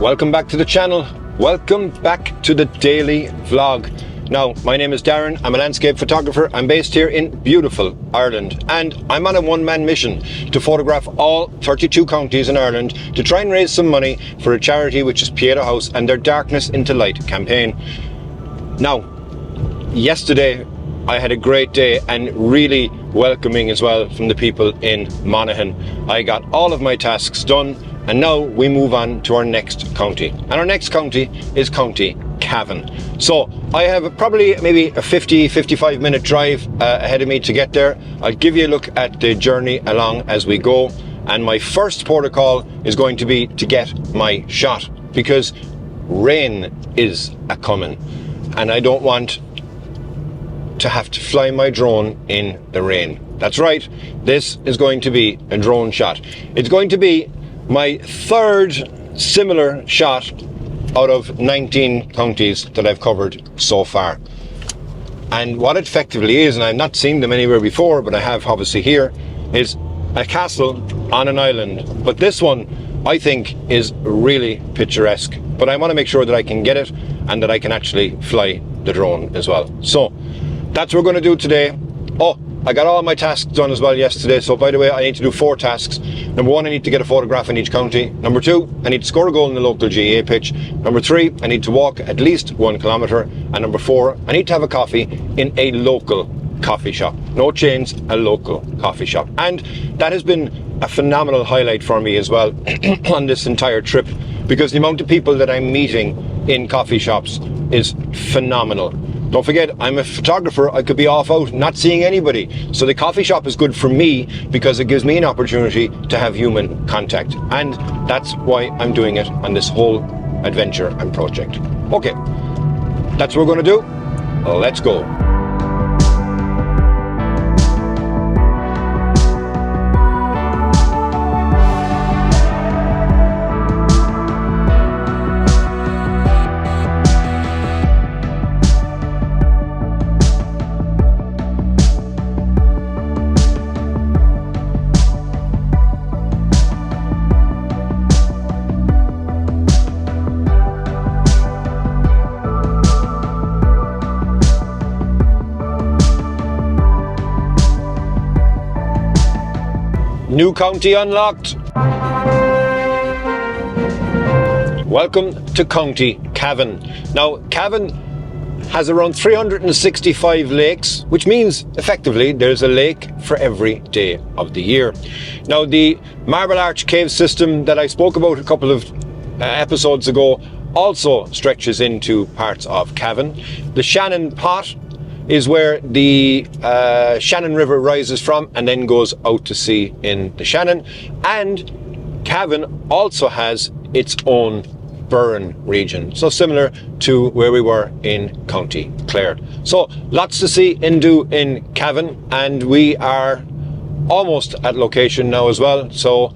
Welcome back to the channel. Welcome back to the daily vlog. Now, my name is Darren. I'm a landscape photographer. I'm based here in beautiful Ireland, and I'm on a one-man mission to photograph all 32 counties in Ireland to try and raise some money for a charity which is Pieta House and their Darkness into Light campaign. Now, yesterday I had a great day and really welcoming as well from the people in Monaghan. I got all of my tasks done, and now we move on to our next county. And our next county is County Cavan. So I have probably maybe a 50-55 minute drive ahead of me to get there. I'll give you a look at the journey along as we go. And my first protocol is going to be to get my shot, because rain is a-coming and I don't want to have to fly my drone in the rain. That's right, this is going to be a drone shot. It's going to be my third similar shot out of 19 counties that I've covered so far. And what it effectively is, and I've not seen them anywhere before, but I have obviously here, is a castle on an island. But this one, I think, is really picturesque. But I want to make sure that I can get it and that I can actually fly the drone as well. So that's what we're going to do today. Oh, I got all my tasks done as well yesterday. So by the way, I need to do 4 tasks. Number 1, I need to get a photograph in each county. Number 2, I need to score a goal in the local GAA pitch. Number 3, I need to walk at least 1 kilometre. And number 4, I need to have a coffee in a local coffee shop. No chains, a local coffee shop. And that has been a phenomenal highlight for me as well on this entire trip, because the amount of people that I'm meeting in coffee shops is phenomenal. Don't forget, I'm a photographer. I could be off out, not seeing anybody. So the coffee shop is good for me because it gives me an opportunity to have human contact. And that's why I'm doing it on this whole adventure and project. Okay, that's what we're going to do. Let's go. New county unlocked. Welcome to County Cavan. Now, Cavan has around 365 lakes, which means effectively there's a lake for every day of the year. Now, the Marble Arch cave system that I spoke about a couple of episodes ago also stretches into parts of Cavan. The Shannon Pot is where the Shannon River rises from and then goes out to sea in the Shannon. And Cavan also has its own burn region, so similar to where we were in County Clare. So lots to see and do in Cavan, and we are almost at location now as well. So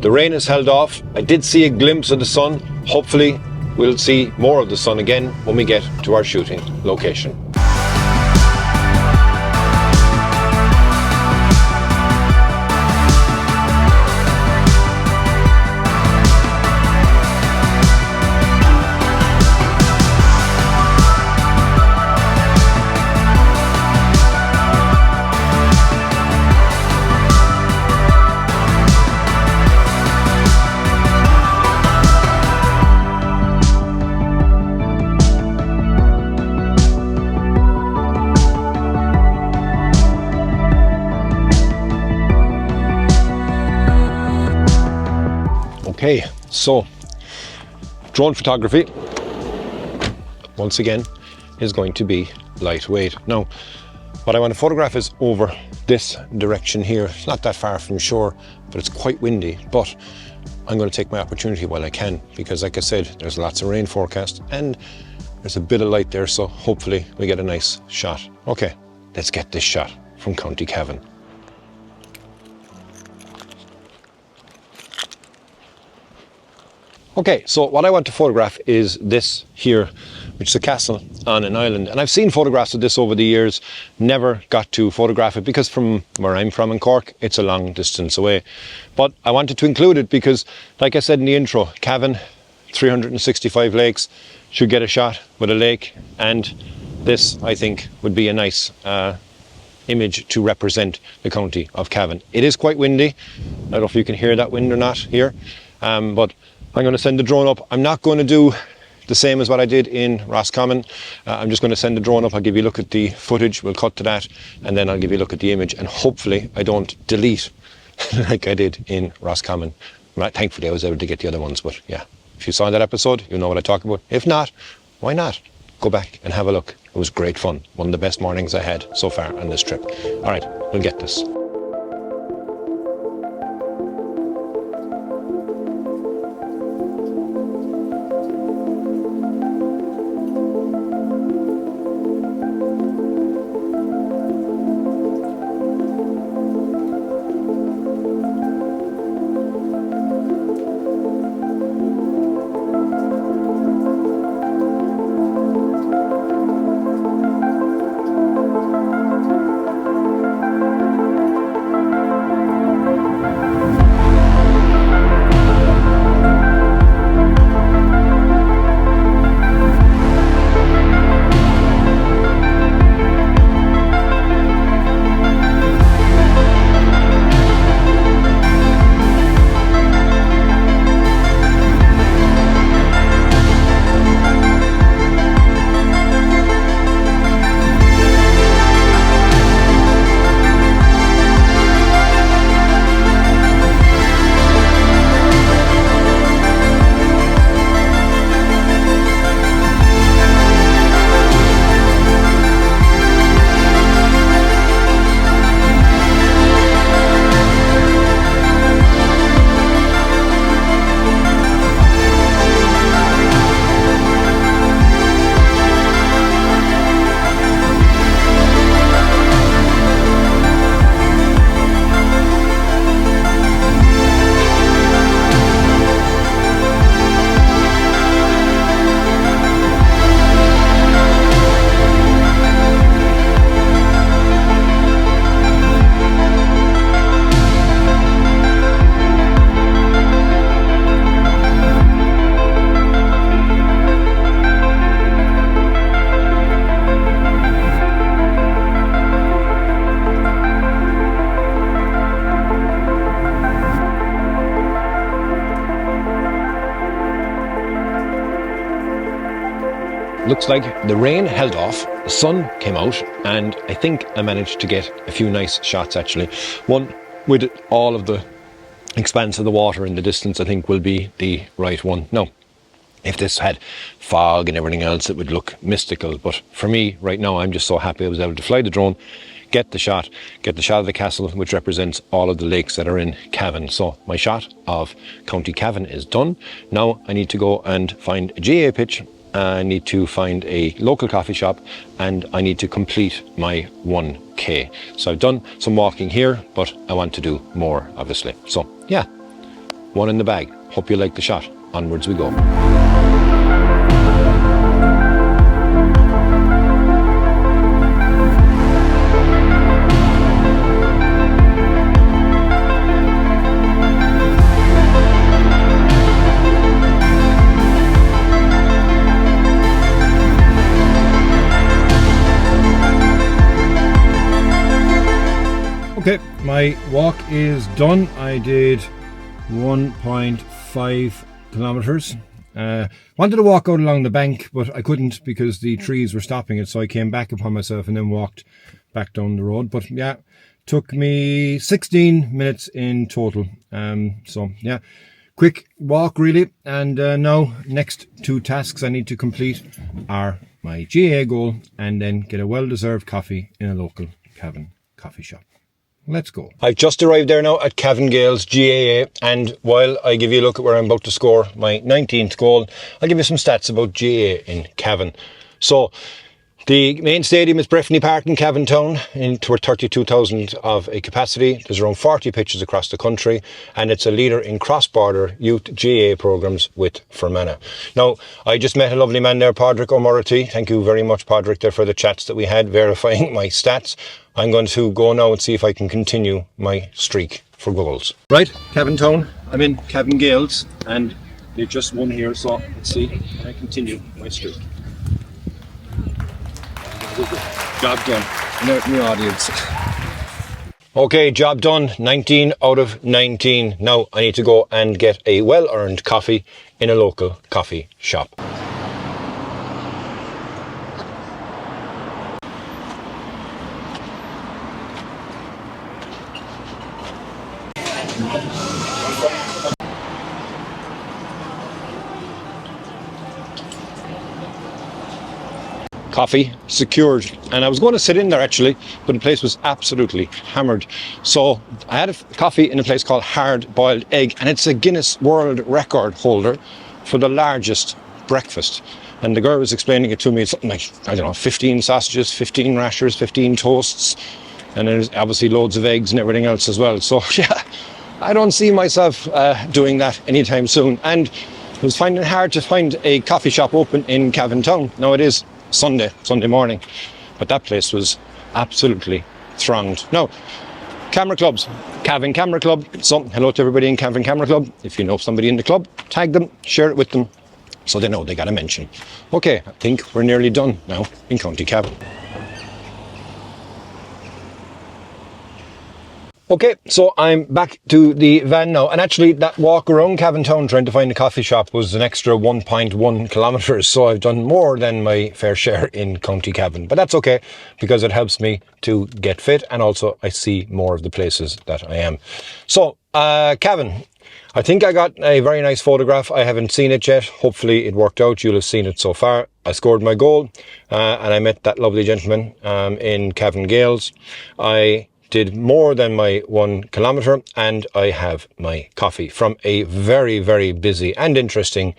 the rain is held off. I did see a glimpse of the sun. Hopefully we'll see more of the sun again when we get to our shooting location. Okay, so drone photography, once again, is going to be lightweight. Now, what I want to photograph is over this direction here. It's not that far from shore, but it's quite windy. But I'm going to take my opportunity while I can, because like I said, there's lots of rain forecast and there's a bit of light there, so hopefully we get a nice shot. Okay, let's get this shot from County Cavan. Okay, so what I want to photograph is this here, which is a castle on an island. And I've seen photographs of this over the years, never got to photograph it because from where I'm from in Cork, it's a long distance away. But I wanted to include it because, like I said in the intro, Cavan 365 lakes, should get a shot with a lake, and this, I think, would be a nice image to represent the county of Cavan. It is quite windy. I don't know if you can hear that wind or not here, but I'm going to send the drone up. I'm not going to do the same as what I did in Roscommon. I'm just going to send the drone up. I'll give you a look at the footage. We'll cut to that, and then I'll give you a look at the image, and hopefully I don't delete like I did in Roscommon. Right, thankfully I was able to get the other ones, but yeah, if you saw that episode, you know what I talk about. If not, why not? Go back and have a look. It was great fun. One of the best mornings I had so far on this trip. All right, we'll get this. Looks like the rain held off, the sun came out, and I think I managed to get a few nice shots actually. One with all of the expanse of the water in the distance I think will be the right one. Now, if this had fog and everything else, it would look mystical, but for me right now I'm just so happy I was able to fly the drone, get the shot of the castle, which represents all of the lakes that are in Cavan. So my shot of County Cavan is done. Now I need to go and find a GA pitch. I need to find a local coffee shop, and I need to complete my 1K. So I've done some walking here, but I want to do more, obviously. So yeah, one in the bag. Hope you like the shot. Onwards we go. Okay, my walk is done. I did 1.5 kilometers. Wanted to walk out along the bank, but I couldn't because the trees were stopping it. So I came back upon myself and then walked back down the road. But yeah, took me 16 minutes in total. So yeah, quick walk really. And now next two tasks I need to complete are my GA goal and then get a well-deserved coffee in a local Cavan coffee shop. Let's go. I've just arrived there now at Cavan Gales GAA, and while I give you a look at where I'm about to score my 19th goal, I'll give you some stats about GAA in Cavan. So the main stadium is Breffni Park in Cavan town, toward 32,000 of a capacity. There's around 40 pitches across the country, and it's a leader in cross-border youth GAA programs with Fermanagh. Now, I just met a lovely man there, Padraig O'Murray. Thank you very much, Padraig, there for the chats that we had, verifying my stats. I'm going to go now and see if I can continue my streak for goals. Right, Cavan town. I'm in Cavan Gales, and They just won here, so let's see. Can I continue my streak? Job done. No audience. Okay, job done. 19 out of 19. Now I need to go and get a well-earned coffee in a local coffee shop. Coffee secured, and I was going to sit in there actually, but the place was absolutely hammered. So I had a coffee in a place called Hard Boiled Egg, and it's a Guinness World Record holder for the largest breakfast. And the girl was explaining it to me. It's something like, I don't know, 15 sausages, 15 rashers, 15 toasts, and there's obviously loads of eggs and everything else as well. So yeah, I don't see myself doing that anytime soon. And I was finding it hard to find a coffee shop open in Cavan town. Now it is Sunday morning, but that place was absolutely thronged. Now, camera clubs, Cavan Camera Club. So hello to everybody in Cavan Camera Club. If you know somebody in the club, tag them, share it with them, so they know they got a mention. Okay, I think we're nearly done now in County Cavan. Okay, so I'm back to the van now, and actually that walk around Cavan town trying to find a coffee shop was an extra 1.1 kilometres, so I've done more than my fair share in County Cavan, but that's okay because it helps me to get fit, and also I see more of the places that I am. So Cavan, I think I got a very nice photograph. I haven't seen it yet. Hopefully it worked out. You'll have seen it so far. I scored my goal and I met that lovely gentleman in Cavan Gales. I did more than my 1 kilometre, and I have my coffee from a very, very busy and interesting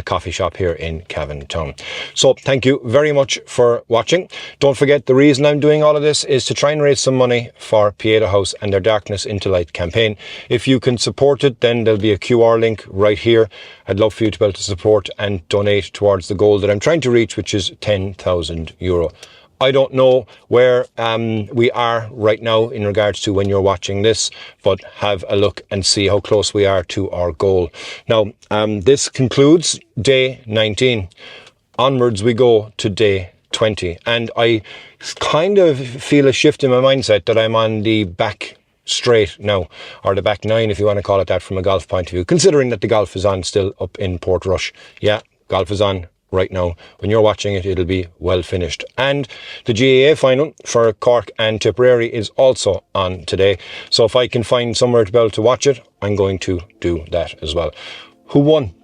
coffee shop here in Cavan town. So thank you very much for watching. Don't forget, the reason I'm doing all of this is to try and raise some money for Pieta House and their Darkness into Light campaign. If you can support it, then there'll be a QR link right here. I'd love for you to be able to support and donate towards the goal that I'm trying to reach, which is €10,000. I don't know where we are right now in regards to when you're watching this, but have a look and see how close we are to our goal. Now, this concludes day 19. Onwards we go to day 20. And I kind of feel a shift in my mindset that I'm on the back straight now, or the back 9 if you want to call it that from a golf point of view, considering that the golf is on still up in Portrush. Yeah, golf is on right now. When you're watching it, it'll be well finished. And the GAA final for Cork and Tipperary is also on today. So if I can find somewhere to be able to watch it, I'm going to do that as well. Who won?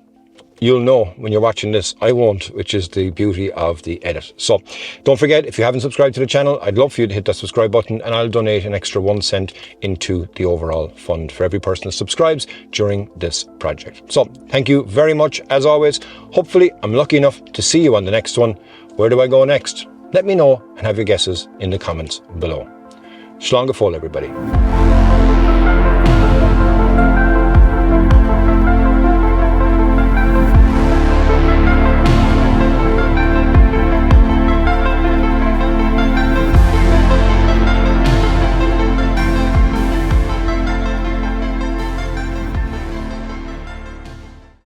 You'll know when you're watching this. I won't, which is the beauty of the edit. So don't forget, if you haven't subscribed to the channel, I'd love for you to hit that subscribe button, and I'll donate an extra 1 cent into the overall fund for every person that subscribes during this project. So thank you very much as always. Hopefully I'm lucky enough to see you on the next one. Where do I go next? Let me know and have your guesses in the comments below. Slán go fóill, everybody.